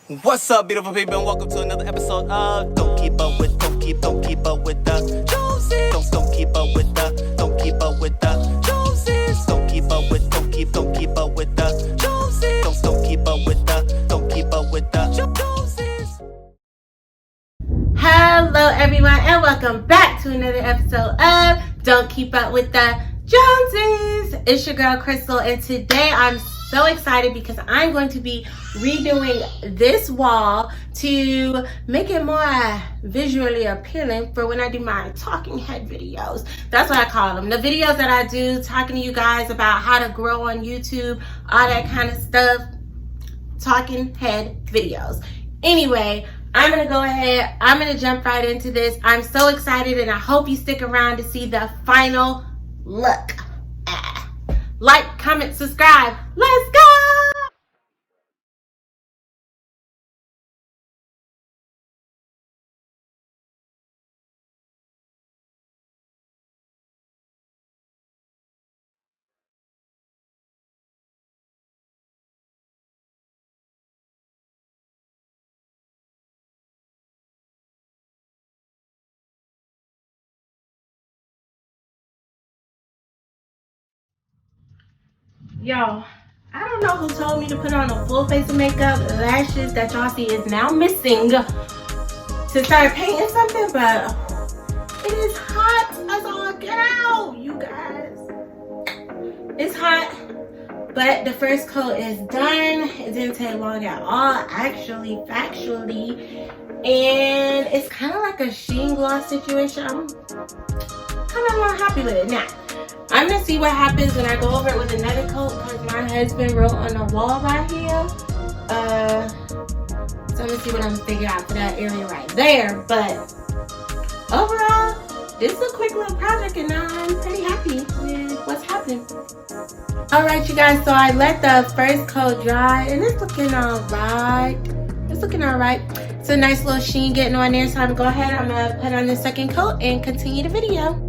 What's up, beautiful people, and welcome to another episode of Don't Keep Up With the Joneses. Don't keep up with the Joneses. Don't keep up with the Joneses. Don't keep up with the Joneses. Don't keep up with the Joneses. Hello everyone and welcome back to another episode of Don't Keep Up With the Joneses. It's your girl Crystal, and today I'm so excited because I'm going to be redoing this wall to make it more visually appealing for when I do my talking head videos. That's what I call them. The videos that I do talking to you guys about how to grow on YouTube, all that kind of stuff. Talking head videos. Anyway, I'm going to go ahead. I'm going to jump right into this. I'm so excited and I hope you stick around to see the final look. Like, comment, subscribe. Let's go! Y'all, I don't know who told me to put on a full face of makeup. Lashes that y'all see is now missing to start painting something, but it is hot as all get out, you guys. It's hot, but the first coat is done. It didn't take long at all, actually, factually. And it's kind of like a sheen gloss situation. I'm kind of not happy with it. Now, I'm gonna see what happens when I go over it with another coat because my husband wrote on the wall right here. So I'm gonna see what I'm gonna figure out for that area right there. But overall, this is a quick little project and I'm pretty happy with what's happening. Alright you guys, so I let the first coat dry and it's looking alright. It's looking alright. It's a nice little sheen getting on there, so I'm gonna go ahead, I'm gonna put on the second coat and continue the video.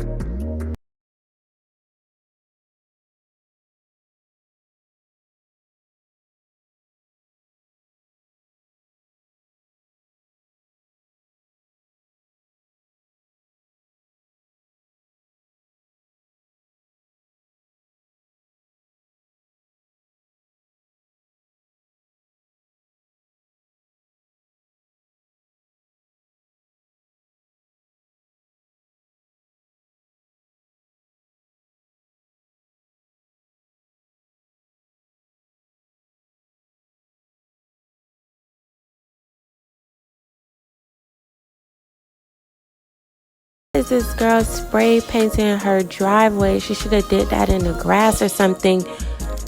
Is this girl spray painting her driveway? She should have did that in the grass or something.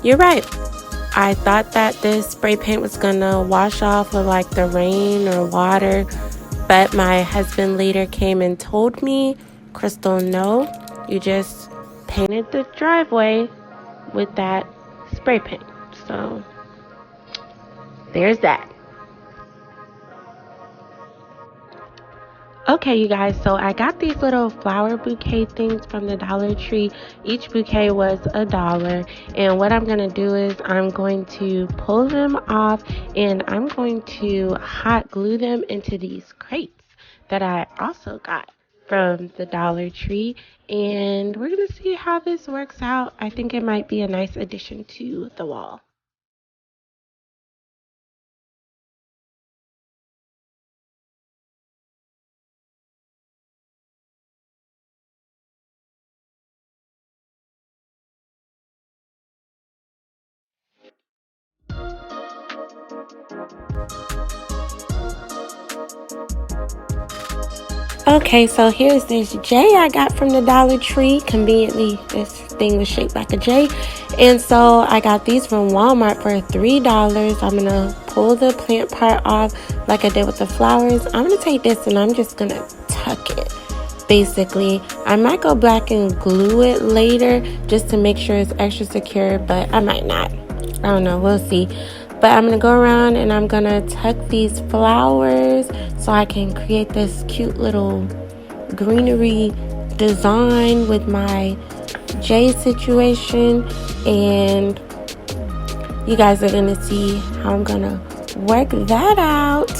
You're right. I thought that this spray paint was gonna wash off with like the rain or water, but my husband later came and told me, Crystal, no, you just painted the driveway with that spray paint. So there's that. Okay, you guys, so I got these little flower bouquet things from the Dollar Tree. Each bouquet was $1. And what I'm going to do is I'm going to pull them off and I'm going to hot glue them into these crates that I also got from the Dollar Tree. And we're going to see how this works out. I think it might be a nice addition to the wall. Okay, so here's this J I got from the Dollar Tree. Conveniently, this thing was shaped like a J. And so I got these from Walmart for $3. I'm going to pull the plant part off like I did with the flowers. I'm going to take this and I'm just going to tuck it. Basically, I might go back and glue it later just to make sure it's extra secure, but I might not. I don't know, we'll see. But I'm going to go around and I'm going to tuck these flowers so I can create this cute little greenery design with my J situation. And you guys are going to see how I'm going to work that out.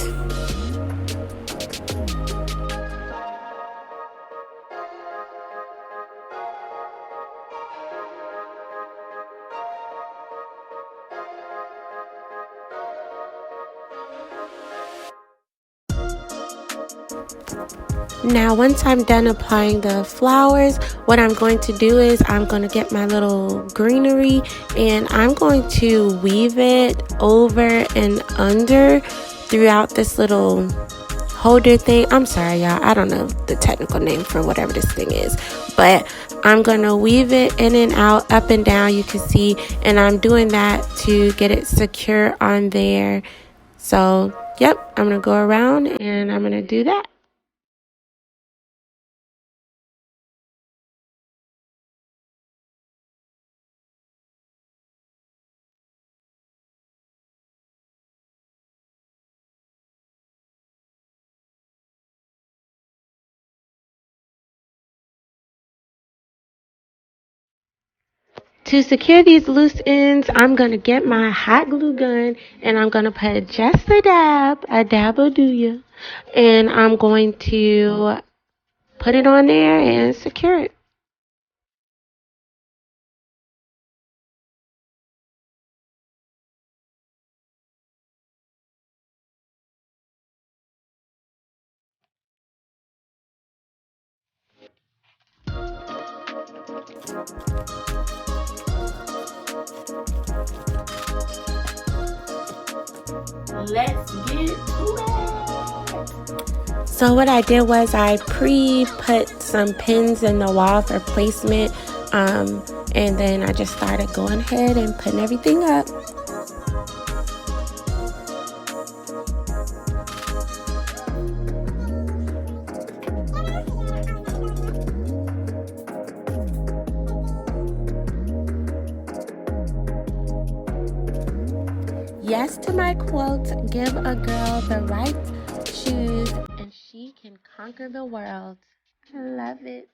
Now, once I'm done applying the flowers, what I'm going to do is I'm going to get my little greenery and I'm going to weave it over and under throughout this little holder thing. I'm sorry, y'all. I don't know the technical name for whatever this thing is, but I'm going to weave it in and out, up and down, you can see, and I'm doing that to get it secure on there. So, yep, I'm going to go around and I'm going to do that. To secure these loose ends, I'm going to get my hot glue gun and I'm going to put just a dab will do ya, and I'm going to put it on there and secure it. Let's get to it. So what I did was I put some pins in the wall for placement, and then I just started going ahead and putting everything up. Yes to my quote, give a girl the right shoes and she can conquer the world. I love it.